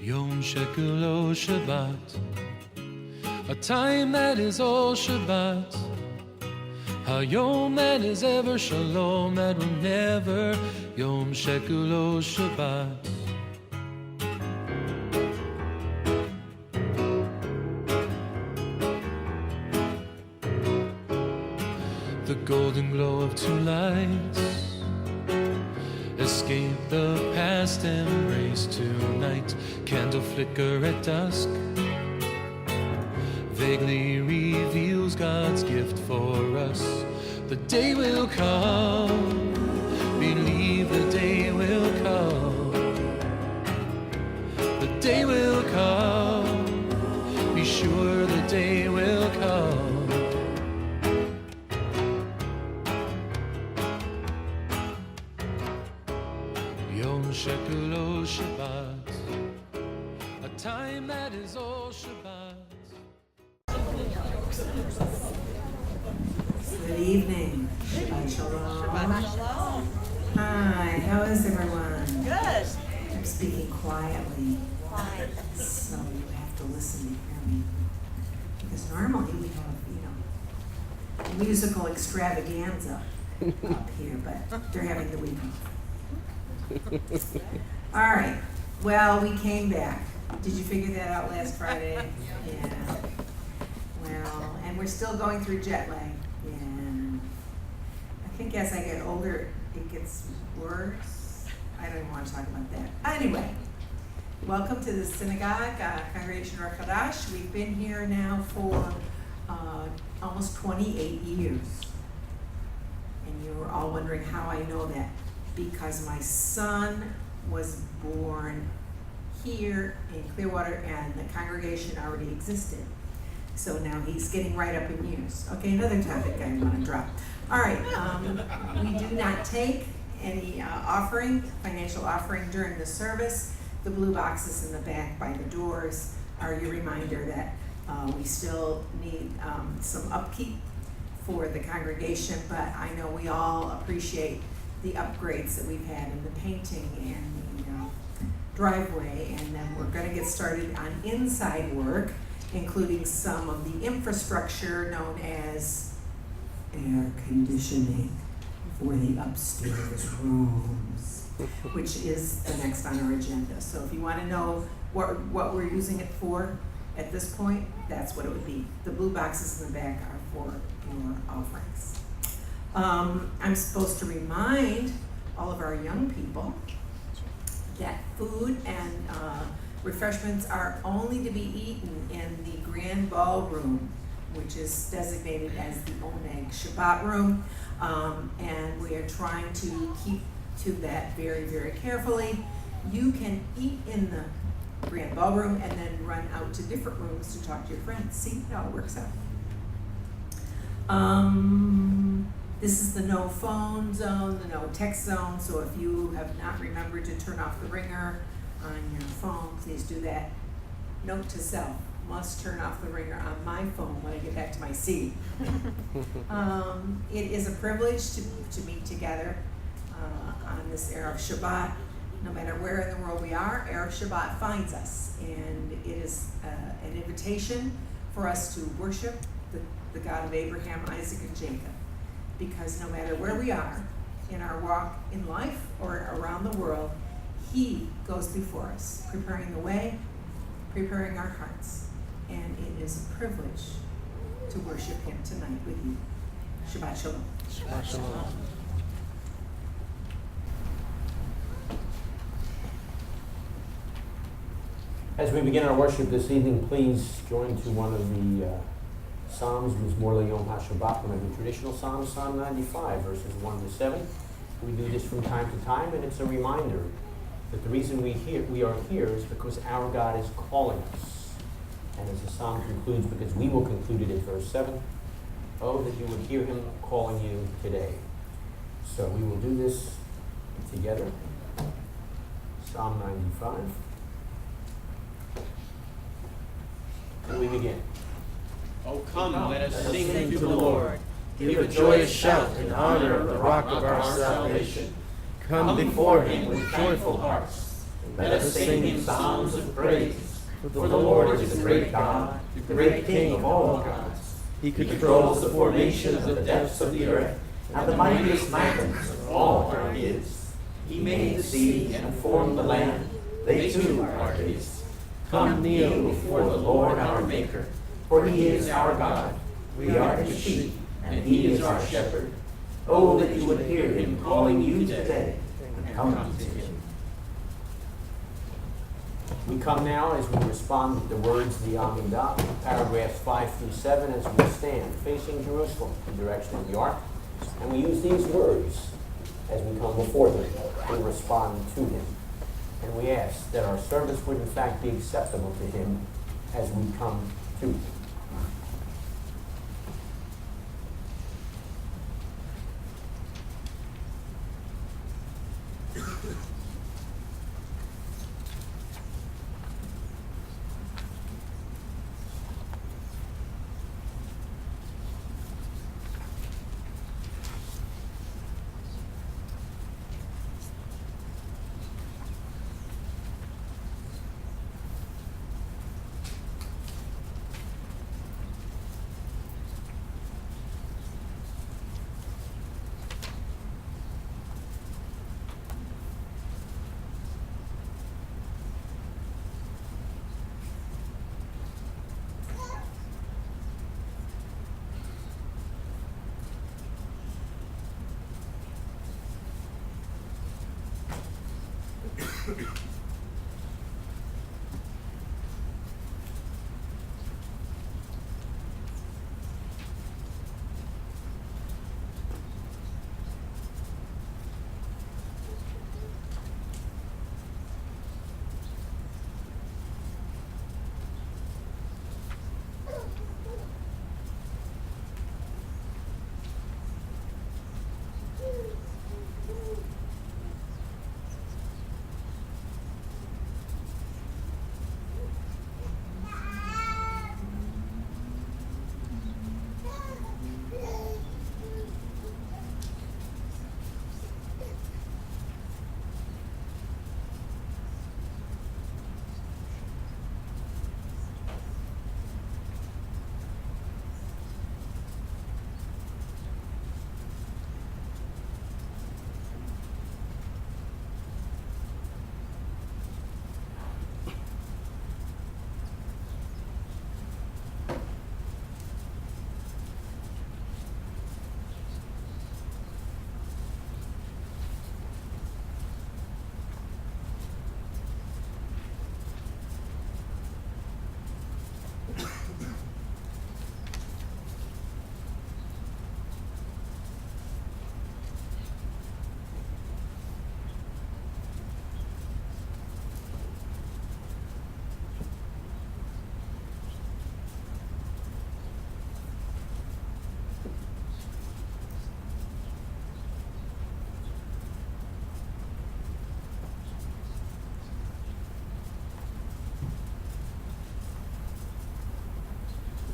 Yom Shekel O Shabbat, a time that is all Shabbat, Hayom that is ever Shalom, that will never, Yom Shekel O Shabbat. The golden glow of two lights, escape the past, embrace tonight. Candle flicker at dusk, vaguely reveals God's gift for us. The day will come, believe the day will come. The day will come, be sure the day will come. Yom Shekel O Shabbat, a time that is all Shabbat. Good evening. Shabbat Shalom. Shabbat Shalom. Hi, how is everyone? Good. I'm speaking quietly, Quiet. so you have to listen to hear me. Because normally we have, musical extravaganza up here, but they're having the week off. All right. Well, we came back. Did you figure that out last Friday? Yeah. Well, and we're still going through jet lag. And I think as I get older, it gets worse. I don't even want to talk about that. Anyway, welcome to the synagogue, Congregation Ohr Chadash. We've been here now for almost 28 years. And you're all wondering how I know that. Because my son was born here in Clearwater and the congregation already existed. So now he's getting right up in years. Okay, another topic I want to drop. All right, we do not take any financial offering during the service. The blue boxes in the back by the doors are your reminder that we still need some upkeep for the congregation, but I know we all appreciate the upgrades that we've had in the painting and the driveway, and then we're going to get started on inside work, including some of the infrastructure known as air conditioning for the upstairs rooms, which is the next on our agenda. So if you want to know what we're using it for at this point, that's what it would be. The blue boxes in the back are for your offerings. I'm supposed to remind all of our young people that food and refreshments are only to be eaten in the grand ballroom, which is designated as the Oneg Shabbat room, and we are trying to keep to that very, very carefully. You can eat in the grand ballroom and then run out to different rooms to talk to your friends. See how it works out. This is the no phone zone, the no text zone, so if you have not remembered to turn off the ringer on your phone, please do that. Note to self, must turn off the ringer on my phone when I get back to my seat. It is a privilege to meet together on this Erev Shabbat. No matter where in the world we are, Erev Shabbat finds us, and it is an invitation for us to worship the God of Abraham, Isaac, and Jacob. Because no matter where we are in our walk in life or around the world, He goes before us, preparing the way, preparing our hearts. And it is a privilege to worship Him tonight with you. Shabbat Shalom. Shabbat Shalom. As we begin our worship this evening, please join to one of the Psalms, Mizmor Yom HaShabbat, one of the traditional Psalms, Psalm 95, verses 1 to 7. We do this from time to time, and it's a reminder that the reason we are here is because our God is calling us. And as the Psalm concludes, because we will conclude it at verse 7, oh, that you would hear Him calling you today. So we will do this together. Psalm 95. And we begin. Oh, come, let us sing to the Lord. Give a joyous shout in honor of the rock of our salvation. Come before Him with joyful hearts. Let us sing him psalms of praise. For the Lord is the great God, the great King of all gods. He controls the formations of the depths of the earth, and the mightiest mountains of all are his. He made the sea and formed the land. They too are his. Come kneel before the Lord our Maker, for he is our God. We are his sheep, and he is our shepherd. Oh, that you would hear him calling you today, and come to him. We come now as we respond to the words of the Amidah, paragraphs 5 through 7, as we stand facing Jerusalem, the direction of the ark. And we use these words as we come before him and respond to him. And we ask that our service would in fact be acceptable to him as we come to him.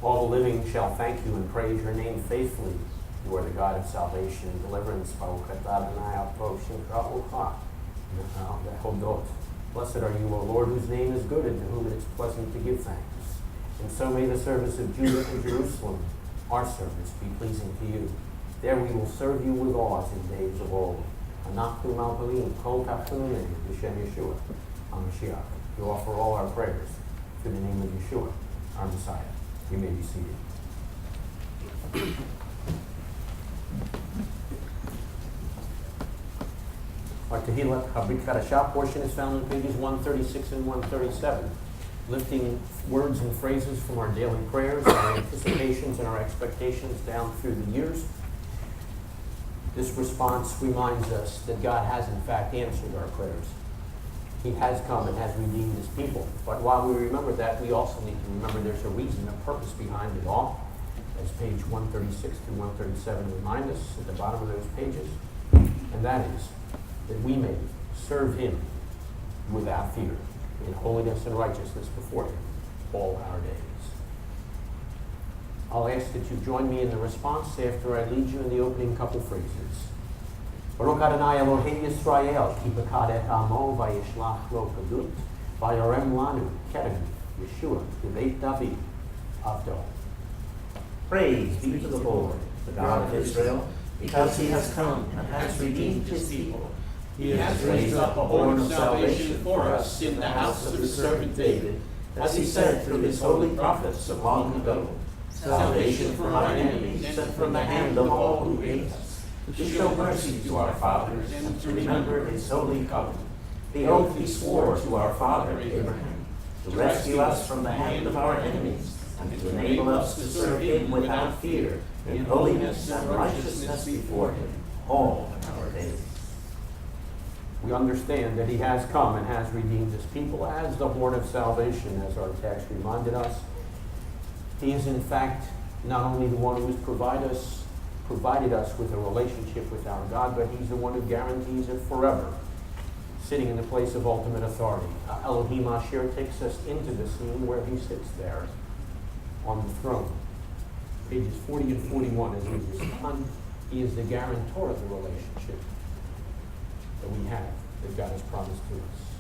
All the living shall thank you and praise your name faithfully. You are the God of salvation and deliverance. Blessed are you, O Lord, whose name is good and to whom it is pleasant to give thanks. And so may the service of Judah and Jerusalem, our service, be pleasing to you. There we will serve you with awe as in days of old. Anachnu malpalim, kol tachnunim, b'shem Yeshua, HaMashiach. You offer all our prayers through the name of Yeshua, our Messiah. You may be seated. Our Tehillah Habrit Chadashah portion is found in pages 136 and 137, lifting words and phrases from our daily prayers, our anticipations and our expectations down through the years. This response reminds us that God has in fact answered our prayers. He has come and has redeemed his people. But while we remember that, we also need to remember there's a reason, a purpose behind it all. As page 136 to 137 remind us at the bottom of those pages. And that is that we may serve him without fear, in holiness and righteousness before him all our days. I'll ask that you join me in the response after I lead you in the opening couple phrases. Baruch Adonai Elohei Yisrael, ki pakad et amo vayishlach lo kadut, vayarem lanu kerem Yeshua b'beit David avdo. Praise be to the Lord, the God of Israel, because he has come and has redeemed his people. He has raised up a horn of salvation for us in the house of his servant David, as he said through his holy prophets of long ago. Salvation from our enemies and from the hand of all who hate us, to show mercy to our fathers and to remember his holy covenant, the oath he swore to our father Abraham, to rescue us from the hand of our enemies, and to enable us to serve him without fear, in holiness and righteousness before him, all our days. We understand that he has come and has redeemed his people as the horn of salvation, as our text reminded us. He is in fact not only the one who has provided us with a relationship with our God, but he's the one who guarantees it forever, sitting in the place of ultimate authority. Elohim Asher takes us into the scene where he sits there on the throne. Pages 40 and 41, as we respond, he is the guarantor of the relationship that we have, that God has promised to us.